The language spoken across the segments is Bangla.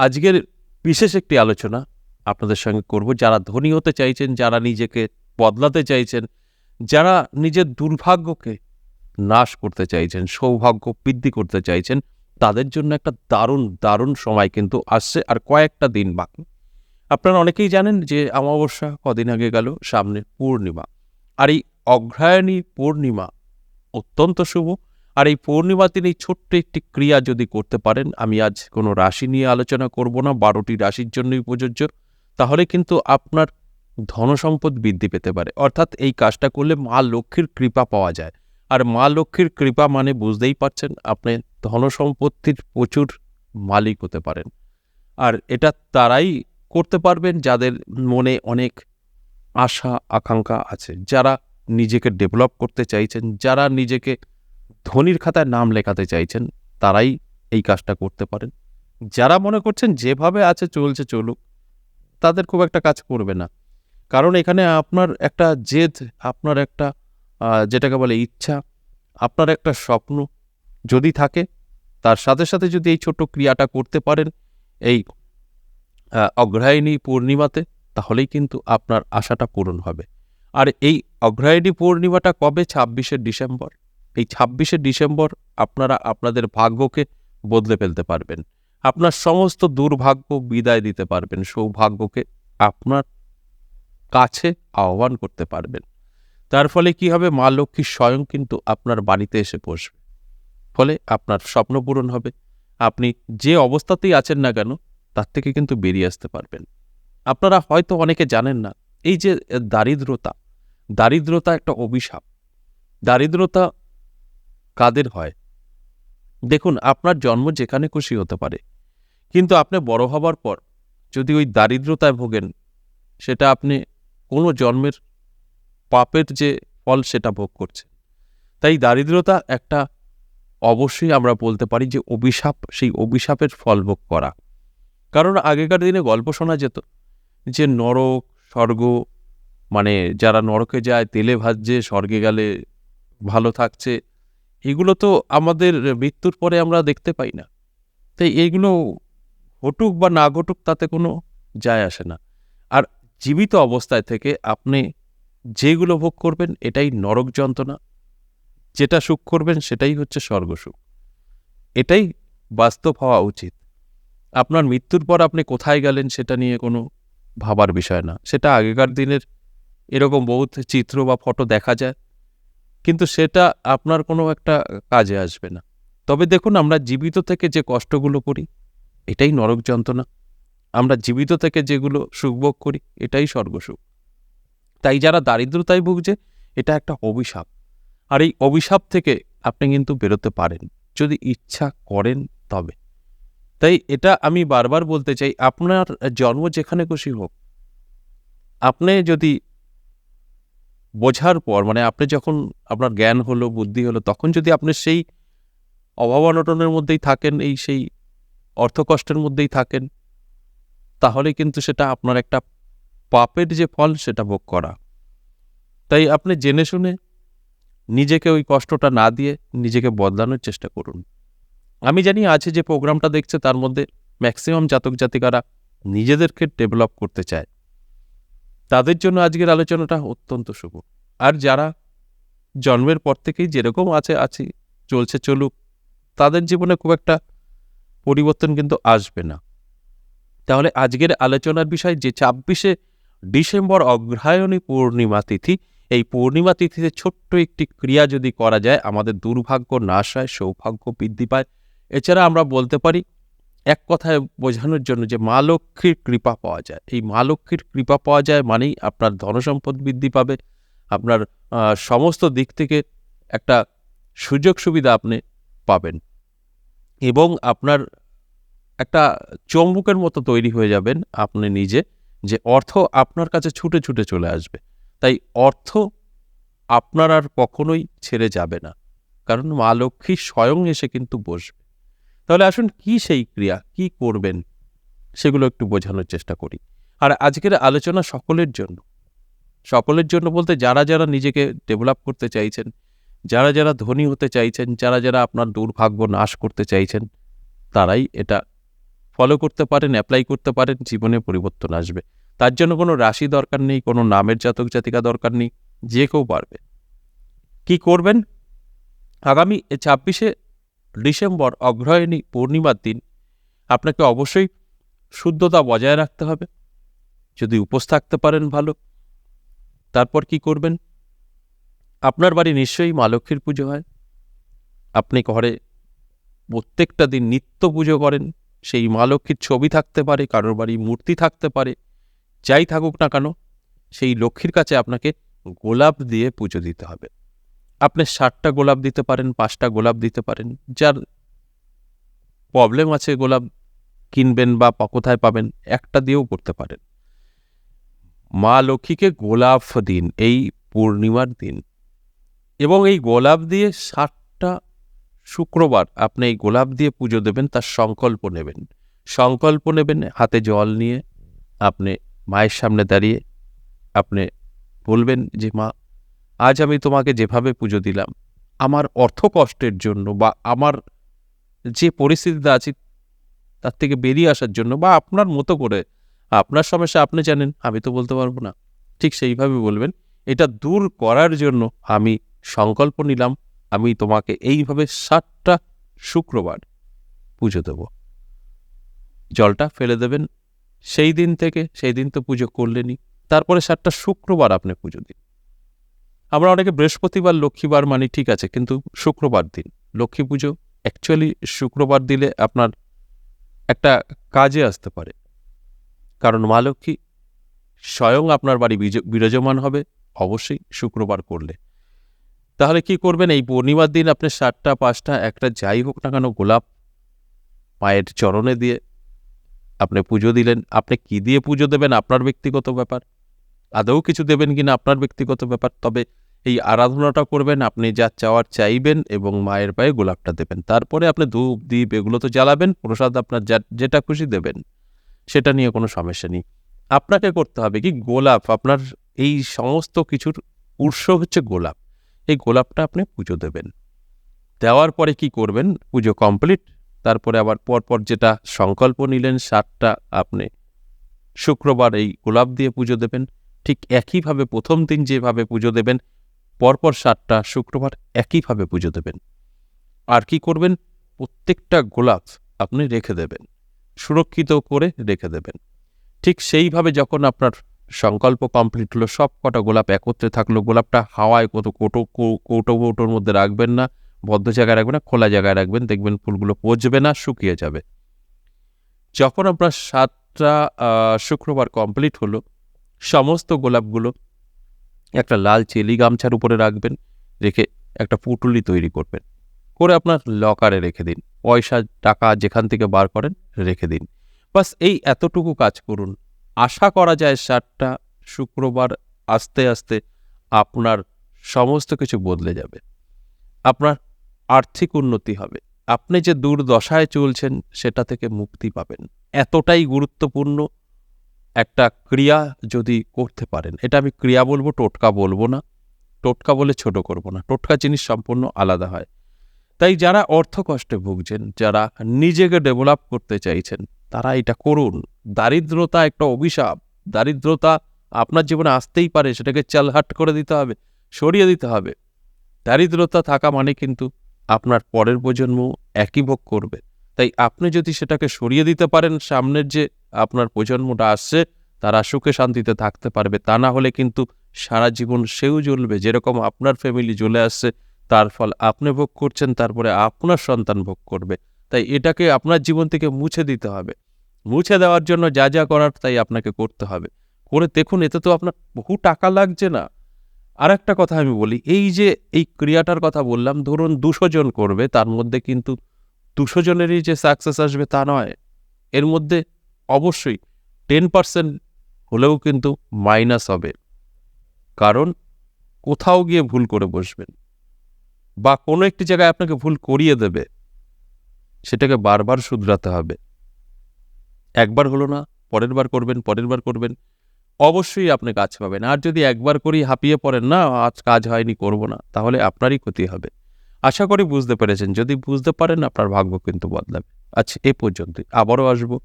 আজকের বিশেষ একটি আলোচনা আপনাদের সঙ্গে করব। যারা ধনী হতে চাইছেন, যারা নিজেকে বদলাতে চাইছেন, যারা নিজের দুর্ভাগ্যকে নাশ করতে চাইছেন, সৌভাগ্য বৃদ্ধি করতে চাইছেন, তাদের জন্য একটা দারুণ সময় কিন্তু আসছে, আর কয়েকটা দিন বাকি। আপনারা অনেকেই জানেন যে অমাবস্যা কদিন আগে গেল, সামনে পূর্ণিমা। আর এই অগ্রহায়ণী পূর্ণিমা অত্যন্ত শুভ। আর এই পূর্ণিমা দিন এই ছোট্ট একটি ক্রিয়া যদি করতে পারেন, আমি আজ কোনো রাশি নিয়ে আলোচনা করব না, 12টি রাশির জন্যই প্রযোজ্য, তাহলে কিন্তু আপনার ধনসম্পদ বৃদ্ধি পেতে পারে। অর্থাৎ এই কাজটা করলে মা লক্ষ্মীর কৃপা পাওয়া যায়। আর মা লক্ষ্মীর কৃপা মানে বুঝতেই পারছেন, আপনি ধনসম্পত্তির প্রচুর মালিক হতে পারেন। আর এটা তারাই করতে পারবেন যাদের মনে অনেক আশা আকাঙ্ক্ষা আছে, যারা নিজেকে ডেভেলপ করতে চাইছেন, যারা নিজেকে ধনীর খাতায় নাম লেখাতে চাইছেন, তারাই এই কাজটা করতে পারেন। যারা মনে করছেন যেভাবে আছে চলছে চলুক, তাদের খুব একটা কাজ করবে না। কারণ এখানে আপনার একটা জেদ, আপনার একটা যেটাকে বলে ইচ্ছা, আপনার একটা স্বপ্ন যদি থাকে, তার সাথে সাথে যদি এই ছোট্ট ক্রিয়াটা করতে পারেন এই অগ্রহায়ণী পূর্ণিমাতে, তাহলেই কিন্তু আপনার আশাটা পূরণ হবে। আর এই অগ্রহায়ণী পূর্ণিমাটা কবে? 26শে ডিসেম্বর। এই 26শে ডিসেম্বর আপনারা আপনাদের ভাগ্যকে বদলে ফেলতে পারবেন, আপনার সমস্ত দুর্ভাগ্য বিদায় দিতে পারবেন, সৌভাগ্যকে আপনার কাছে আহ্বান করতে পারবেন। তার ফলে কি হবে? মা লক্ষ্মী স্বয়ং কিন্তু আপনার বাড়িতে এসে বসবে, ফলে আপনার স্বপ্ন পূরণ হবে। আপনি যে অবস্থাতেই আছেন না কেন, তার থেকে কিন্তু বেরিয়ে আসতে পারবেন। আপনারা হয়তো অনেকে জানেন না, এই যে দারিদ্রতা একটা অভিশাপ। দারিদ্রতা কাদের হয়? দেখুন, আপনার জন্ম যেখানে খুশি হতে পারে, কিন্তু আপনি বড় হবার পর যদি ওই দারিদ্রতায় ভোগেন, সেটা আপনি কোনো জন্মের পাপের যে ফল সেটা ভোগ করছে। তাই দারিদ্রতা একটা, অবশ্যই আমরা বলতে পারি যে অভিশাপ, সেই অভিশাপের ফল ভোগ করা। কারণ আগেকার দিনে গল্প শোনা যেত যে নরক স্বর্গ, মানে যারা নরকে যায় তেলে ভাজছে, স্বর্গে গেলে ভালো থাকছে, এগুলো তো আমাদের মৃত্যুর পরে আমরা দেখতে পাই না। তাই এইগুলো ঘটুক বা না ঘটুক তাতে কোনো যায় আসে না। আর জীবিত অবস্থায় থেকে আপনি যেগুলো ভোগ করবেন এটাই নরক যন্ত্রণা, যেটা সুখ করবেন সেটাই হচ্ছে স্বর্গসুখ। এটাই বাস্তব হওয়া উচিত। আপনার মৃত্যুর পর আপনি কোথায় গেলেন সেটা নিয়ে কোনো ভাবার বিষয় না। সেটা আগেকার দিনের এরকম বহুত চিত্র বা ফটো দেখা যায়, কিন্তু সেটা আপনার কোনো একটা কাজে আসবে না। তবে দেখুন, আমরা জীবিত থেকে যে কষ্টগুলো করি এটাই নরক যন্ত্রণা, আমরা জীবিত থেকে যেগুলো সুখভোগ করি এটাই স্বর্গসুখ। তাই যারা দারিদ্রতায় ভুগছে, এটা একটা অভিশাপ। আর এই অভিশাপ থেকে আপনি কিন্তু বেরোতে পারেন যদি ইচ্ছা করেন তবে। তাই এটা আমি বারবার বলতে চাই, আপনার জন্ম যেখানে খুশি হোক, আপনি যদি বোঝার পর, মানে আপনি যখন আপনার জ্ঞান হলো, বুদ্ধি হলো, তখন যদি আপনি সেই অভাব অনটনের মধ্যেই থাকেন, এই সেই অর্থকষ্টের মধ্যেই থাকেন, তাহলে কিন্তু সেটা আপনার একটা পাপের যে ফল সেটা ভোগ করা। তাই আপনি জেনে শুনে নিজেকে ওই কষ্টটা না দিয়ে নিজেকে বদলানোর চেষ্টা করুন। আমি জানি আছে যে প্রোগ্রামটা দেখছে তার মধ্যে ম্যাক্সিমাম জাতক জাতিকারা নিজেদেরকে ডেভেলপ করতে চায়, তাদের জন্য আজকের আলোচনাটা অত্যন্ত শুভ। আর যারা জন্মের পর থেকেই যেরকম আছি চলছে চলুক, তাদের জীবনে খুব একটা পরিবর্তন কিন্তু আসবে না। তাহলে আজকের আলোচনার বিষয় যে 26শে ডিসেম্বর অগ্রহায়ণী পূর্ণিমা তিথি, এই পূর্ণিমা তিথিতে ছোট্ট একটি ক্রিয়া যদি করা যায়, আমাদের দুর্ভাগ্য নাশ হয়, সৌভাগ্য বৃদ্ধি পায়। এছাড়া আমরা বলতে পারি এক কথায় বোঝানোর জন্য যে মা লক্ষ্মীর কৃপা পাওয়া যায়। এই মা লক্ষ্মীর কৃপা পাওয়া যায় মানেই আপনার ধনসম্পদ বৃদ্ধি পাবে, আপনার সমস্ত দিক থেকে একটা সুযোগ সুবিধা আপনি পাবেন, এবং আপনার একটা চৌম্বকের মতো তৈরি হয়ে যাবেন আপনি নিজে, যে অর্থ আপনার কাছে ছুটে ছুটে চলে আসবে। তাই অর্থ আপনার আর কখনোই ছেড়ে যাবে না, কারণ মা লক্ষ্মী স্বয়ং এসে কিন্তু বসবে। তাহলে আসুন, কি সেই ক্রিয়া, কি করবেন, সেগুলো একটু বোঝানোর চেষ্টা করি। আর আজকের আলোচনা সকলের জন্য বলতে যারা যারা নিজেকে ডেভেলপ করতে চাইছেন, যারা যারা ধনী হতে চাইছেন, যারা যারা আপনার দুর্ভাগ্য নাশ করতে চাইছেন, তারাই এটা ফলো করতে পারেন, অ্যাপ্লাই করতে পারেন, জীবনে পরিবর্তন আসবে। তার জন্য কোনো রাশি দরকার নেই, কোনো নামের জাতক জাতিকা দরকার নেই, যে কেউ পারবে। কি করবেন? আগামী 26শে ডিসেম্বর অগ্রহায়ণী পূর্ণিমার দিন আপনাকে অবশ্যই শুদ্ধতা বজায় রাখতে হবে। যদি উপোস থাকতে পারেন ভালো। তারপর কি করবেন? আপনার বাড়ি নিশ্চয়ই মা লক্ষ্মীর পুজো হয়। আপনি ঘরে প্রত্যেকটা দিন নিত্য পুজো করেন। সেই মা লক্ষ্মীর ছবি থাকতে পারে, কারোর বাড়ি মূর্তি থাকতে পারে, যাই থাকুক না কেন, সেই লক্ষ্মীর কাছে আপনাকে গোলাপ দিয়ে পুজো দিতে হবে। আপনি 60টা গোলাপ দিতে পারেন, 5টা গোলাপ দিতে পারেন। যার প্রবলেম আছে গোলাপ কিনবেন বা কোথায় পাবেন, একটা দিয়েও করতে পারেন। মা লক্ষ্মীকে গোলাপ দিন এই পূর্ণিমার দিন, এবং এই গোলাপ দিয়ে 60টা শুক্রবার আপনি এই গোলাপ দিয়ে পুজো দেবেন। তার সংকল্প নেবেন। সংকল্প নেবেন হাতে জল নিয়ে। আপনি মায়ের সামনে দাঁড়িয়ে আপনি বলবেন যে, মা, আজ আমি তোমাকে যেভাবে পুজো দিলাম, আমার অর্থ কষ্টের জন্য বা আমার যে পরিস্থিতিতে আছি তার থেকে বেরিয়ে আসার জন্য, বা আপনার মতো করে আপনার সমস্যা আপনি জানেন, আমি তো বলতে পারবো না, ঠিক সেইভাবে বলবেন, এটা দূর করার জন্য আমি সংকল্প নিলাম, আমি তোমাকে এইভাবে 60টা শুক্রবার পুজো দেব। জলটা ফেলে দেবেন। সেই দিন তো পুজো করলেনই, তারপরে 60টা শুক্রবার আপনি পুজো দিন। আমরা অনেকে বৃহস্পতিবার লক্ষ্মীবার মানি, ঠিক আছে, কিন্তু শুক্রবার দিন লক্ষ্মী পুজো। অ্যাকচুয়ালি শুক্রবার দিলে আপনার একটা কাজে আসতে পারে, কারণ মা লক্ষ্মী স্বয়ং আপনার বাড়ি বিরাজমান হবে অবশ্যই শুক্রবার করলে। তাহলে কি করবেন? এই পূর্ণিমার দিন আপনি 60টা, 5টা, একটা যাই হোক না কেন গোলাপ মায়ের চরণে দিয়ে আপনি পুজো দিলেন। আপনি কি দিয়ে পুজো দেবেন আপনার ব্যক্তিগত ব্যাপার, আদৌ কিছু দেবেন কিনা আপনার ব্যক্তিগত ব্যাপার। তবে এই আরাধনাটা করবেন, আপনি যা চাওয়ার চাইবেন এবং মায়ের পায়ে গোলাপটা দেবেন। তারপরে আপনি ধূপ দ্বীপ এগুলো তো জ্বালাবেন, প্রসাদ আপনার যেটা খুশি দেবেন, সেটা নিয়ে কোনো সমস্যা নেই। আপনাকে করতে হবে কি, গোলাপ, আপনার এই সমস্ত কিছুর উৎস হচ্ছে গোলাপ। এই গোলাপটা আপনি পুজো দেবেন। দেওয়ার পরে কি করবেন? পুজো কমপ্লিট। তারপরে আবার পরপর যেটা সংকল্প নিলেন 60টা আপনি শুক্রবার এই গোলাপ দিয়ে পুজো দেবেন। ঠিক একইভাবে প্রথম দিন যেভাবে পুজো দেবেন, পরপর 60টা শুক্রবার একইভাবে পুজো দেবেন। আর কি করবেন? প্রত্যেকটা গোলাপ আপনি রেখে দেবেন, সুরক্ষিত করে রেখে দেবেন। ঠিক সেইভাবে যখন আপনার সংকল্প কমপ্লিট হলো, সব কটা গোলাপ একত্রে থাকলো, গোলাপটা হাওয়ায় কৌটোর মধ্যে রাখবেন না, বদ্ধ জায়গায় রাখবেন না, খোলা জায়গায় রাখবেন। দেখবেন ফুলগুলো পচবে না, শুকিয়ে যাবে। যখন আপনার 7টা শুক্রবার কমপ্লিট হলো, সমস্ত গোলাপগুলো একটা লাল চেলি গামছার উপরে রাখবেন, রেখে একটা পুঁটুলি তৈরি করবেন, করে আপনার লকারে রেখে দিন। পয়সা টাকা যেখান থেকে বার করেন রেখে দিন। বাস এই এতটুকু কাজ করুন। আশা করা যায় 7টা শুক্রবার আস্তে আস্তে আপনার সমস্ত কিছু বদলে যাবে। আপনার আর্থিক উন্নতি হবে, আপনি যে দুর্দশায় চলছেন সেটা থেকে মুক্তি পাবেন। এতটাই গুরুত্বপূর্ণ একটা ক্রিয়া যদি করতে পারেন, এটা আমি ক্রিয়া বলবো, টোটকা বলবো না। টোটকা বলে ছোট করব না, টোটকা জিনিস সম্পূর্ণ আলাদা হয়। তাই যারা অর্থ কষ্টে ভুগছেন, যারা নিজেকে ডেভেলপ করতে চাইছেন, তারা এটা করুন। দারিদ্রতা একটা অভিশাপ। দারিদ্রতা আপনার জীবনে আসতেই পারে, সেটাকে চালহাট করে দিতে হবে, সরিয়ে দিতে হবে। দারিদ্রতা থাকা মানে কিন্তু আপনার পরের প্রজন্ম একই ভোগ করবে। তাই আপনি যদি সেটাকে সরিয়ে দিতে পারেন, সামনের যে আপনার প্রজন্মটা আসছে তারা সুখে শান্তিতে থাকতে পারবে। তা না হলে কিন্তু সারা জীবন সেও জ্বলবে। যেরকম আপনার ফ্যামিলি জ্বলে আসছে, তার ফল আপনি ভোগ করছেন, তারপরে আপনার সন্তান ভোগ করবে। তাই এটাকে আপনার জীবন থেকে মুছে দিতে হবে। মুছে দেওয়ার জন্য যা যা করার তাই আপনাকে করতে হবে। করে দেখুন, এতে তো আপনার বহু টাকা লাগছে না। আর একটা কথা আমি বলি, এই যে এই ক্রিয়াটার কথা বললাম, ধরুন 200 জন করবে, তার মধ্যে কিন্তু 200 জনেরই যে সাকসেস আসবে তা নয়। এর মধ্যে অবশ্যই 10% হলেও কিন্তু মাইনাস হবে। কারণ কোথাও গিয়ে ভুল করে বসবেন, বা কোনো একটি জায়গায় আপনাকে ভুল করিয়ে দেবে, সেটাকে বারবার শুধরাতে হবে। একবার হলো না, পরের বার করবেন, অবশ্যই আপনি কাজ পাবেন। আর যদি একবার করি হাঁপিয়ে পড়েন, না আজ কাজ হয়নি, করব না, তাহলে আপনারই ক্ষতি হবে। আশা করি বুঝতে পেরেছেন। যদি বুঝতে পারেন, আপনার ভাগ্য কিন্তু বদলাবে। আচ্ছা, এ পর্যন্তই। আবারও আসবো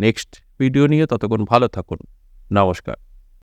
নেক্সট ভিডিও নিয়ে। ততক্ষণ ভালো থাকুন। নমস্কার।